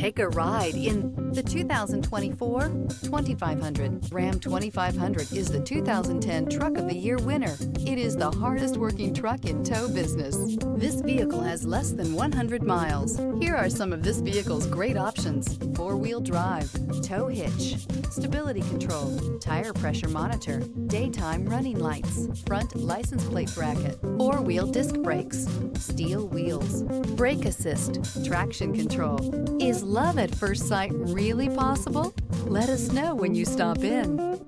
Take a ride in the 2024 2500. Ram 2500 is the 2010 Truck of the Year winner. It is the hardest working truck in tow business. This vehicle has less than 100 miles. Here are some of this vehicle's great options: four-wheel drive, tow hitch, stability control, tire pressure monitor, daytime running lights, front license plate bracket, four-wheel disc brakes, steel wheels, brake assist, traction control. Is love at first sight really possible? Let us know when you stop in.